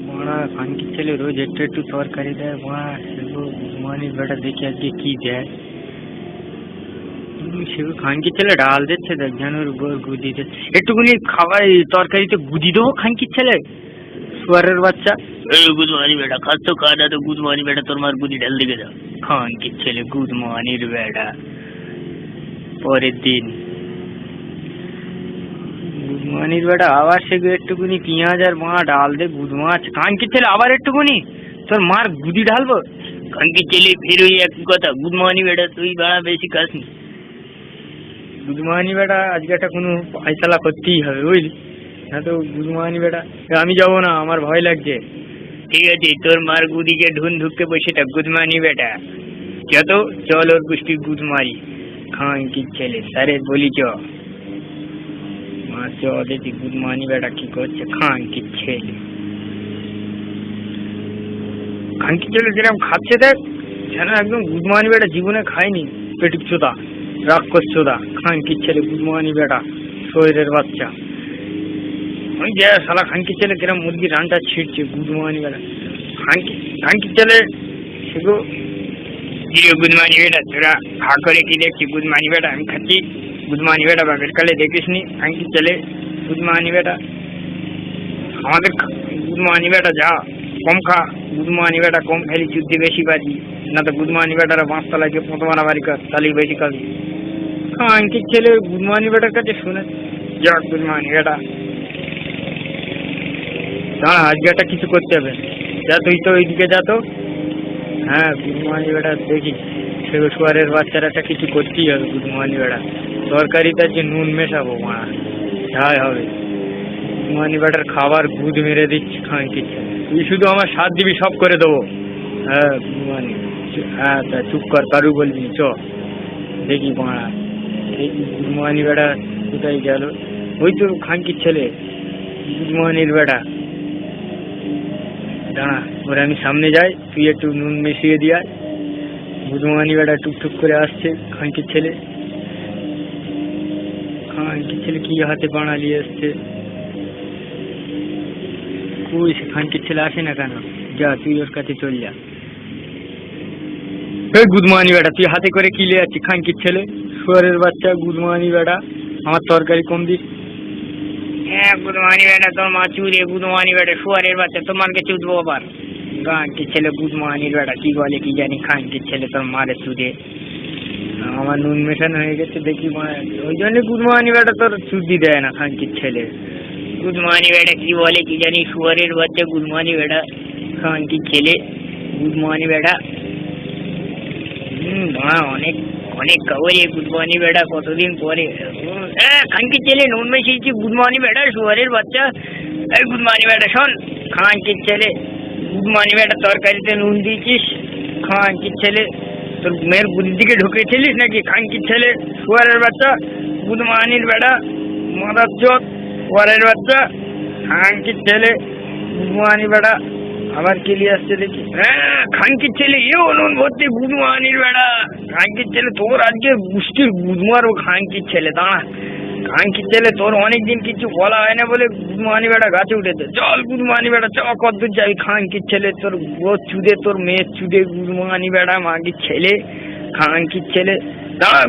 বড়া খানকি ছেলে রোজ একটু একটু তরকারি দেয় বড়া, সেগুলো গুদমানির বেটা দেখি আজকে কি দেয়। সেগুলো খানকি ছেলে ডাল দিচ্ছে দেখ, যেন গুদি দিচ্ছে একটুকুনি খাবার তরকারিতে গুদি দেবো খানকির ছেলে শুয়ারের বাচ্চা। এই গুদমানি বেটা খাচ্ছ খা না তো গুদমানি বেটা তোর মার গুদি ঢাল দিকে যাও খানকির ছেলে গুদমানির বেটা। পরের দিন গুদমানির বেটা আবার সেগুলো একটুকুনি পেঁয়াজ আর মা ডাল দে গুদ মাছ খানকির ছেলে আবার একটুকুনি তোর মার গুদি ঢালবো খানকির ছেলে। ফির ওই এক কথা গুদমানি বেটা তুই বাড়া বেশি খাসনি। গুদমানি বেটা আজকে একটা কোনো ফয়সালা করতেই হবে বুঝলি, না তো গুদমানি বেটা আমি যাবো না, আমার ভয় লাগছে। ঠিক আছে তোর মার গুদিকে ঢুন ঢুকতে বসে থাক গুদমানি বেটা, যত চল ওর পুষ্টি গুদ মারি খানকির ছেলে। স্যারে বলি চ মা চ দেখি গুদমানি বেটা কি করছে খানকির ছেলে। খানকির ছেলে যেরকম খাচ্ছে দেখ, যেন একদম গুদমানি বেটা জীবনে খায়নি। পেটিক চোদা রাক্ষস চোদা খানকির ছেলে গুদমানি বেটা শরীরের বাচ্চা। ওই যে শালা খানকির ছেলে কিরম মুরগির রানটা ছিঁড়ছে গুদমানি বেটা। খানকির ছেলে সেগো গুদমানি বেটা তোরা হা করে কি দেখছি গুদমানি বেটা আমি খাচ্ছি গুদমানি বেটা বাপের কালে দেখিস নি খানকির ছেলে গুদমানি বেটা। আমাদের গুদমানি বেটা যা কম খা, গুদমানি বেটা কম ফেলি যুদ্ধে বেশি বাজি, না তো গুদমানি বেটারা বাঁশতলায় যে পোঁত মারামারি কর তাহলেই বেশি খাবি। খানকির ছেলে গুদমানি বেটার কাছে শুনে যা গুদমানি বেটা দাঁড়া আজকে একটা কিছু করতে হবে। যা তুই তো ওইদিকে যা তো। হ্যাঁ গুদমানি বেটা দেখি সেগো শুয়ারের বাচ্চার একটা কিছু করতেই হবে। গুদমানি বেটা তরকারিতে যে নুন মেশাবো মা যাই হবে। গুদমানি বেটার খাবার গুদ মেরে দিচ্ছি খানকির ছেলে, তুই শুধু আমার সাথ দিবি সব করে দেবো। হ্যাঁ গুদমানি হ্যাঁ তা চুপ কর কারু বলবি চ দেখি মারা দেখি গুদমানি বেটা কোথায় গেল। ওই তো খানকির ছেলে গুদমানির বেটা। দাঁড়া ওরা আমি সামনে যাই, তুই একটু নুন মিশিয়ে দিয়া। গুদমানি বেটা টুকটুক করে আসছে খানকির ছেলে। খানকির ছেলে কি হাতে বানালি আসছে, কই সে খানকির ছেলে আসে না কেন? যা তুই ওর কাছে চল যা। এই গুদমানি বেটা তুই হাতে করে কি লিয়ে যাচ্ছিস খানকির ছেলে শুয়ারের বাচ্চা গুদমানি বেটা, আমার তরকারি কম দিস। হ্যাঁ গুদমানি বেটা তোর মা চুরে গুদমানি বেটা শুয়ারের বাচ্চা তোমাকে চুদবো আবার। খানকির ছেলে গুদমানির বেটা কি বলে কি জানি খানকির ছেলে তোর মারে চুদে। আমার নুন মেশানো হয়ে গেছে দেখি ওই জন্য গুদমানি বেটা তোর চুদি দেয় না খানকির ছেলে। গুদমানি বেটা কি বলে কি জানি শুয়ারের বাচ্চা গুদমানি বেটা খানকির ছেলে গুদমানি বেটা। অনেক অনেক খবরে গুদমানি বেটা কতদিন পরে। খানকির ছেলে নুন মেশিয়েছি গুদমানি বেটা শুয়ারের বাচ্চা। এই গুদমানি বেটা শোন, খানকির ছেলে গুদমানি বেটা তরকারিতে নুন দিয়েছিস খানকির ছেলে, তোর মেয়ের বুদ্ধির দিকে ঢুকেছিলিস নাকি খানকির ছেলে শুয়ারের বাচ্চা গুদমানির বেটা মাদার চোদ শুয়ারের বাচ্চা খানকির ছেলে গুদমানি বেটা। আবার কি লিয়ে আসছে দেখি। হ্যাঁ খানকির ছেলে এও নুন ভর্তি গুদমানির বেটা খানকির ছেলে তোর আজকে গুষ্টির গুদ মারবো খানকির ছেলে। দাঁড়া খানকির ছেলে তোর অনেকদিন কিছু বলা হয় না বলে গুদমানি বেটা গাছে উঠেছে। চল গুদমানি বেটা চ কদ্দূর যাবি খানকির ছেলে তোর ও চুদে তোর মেয়ের চুদে গুদমানি বেটা মাগির ছেলে খানকির ছেলে। দাঁড়া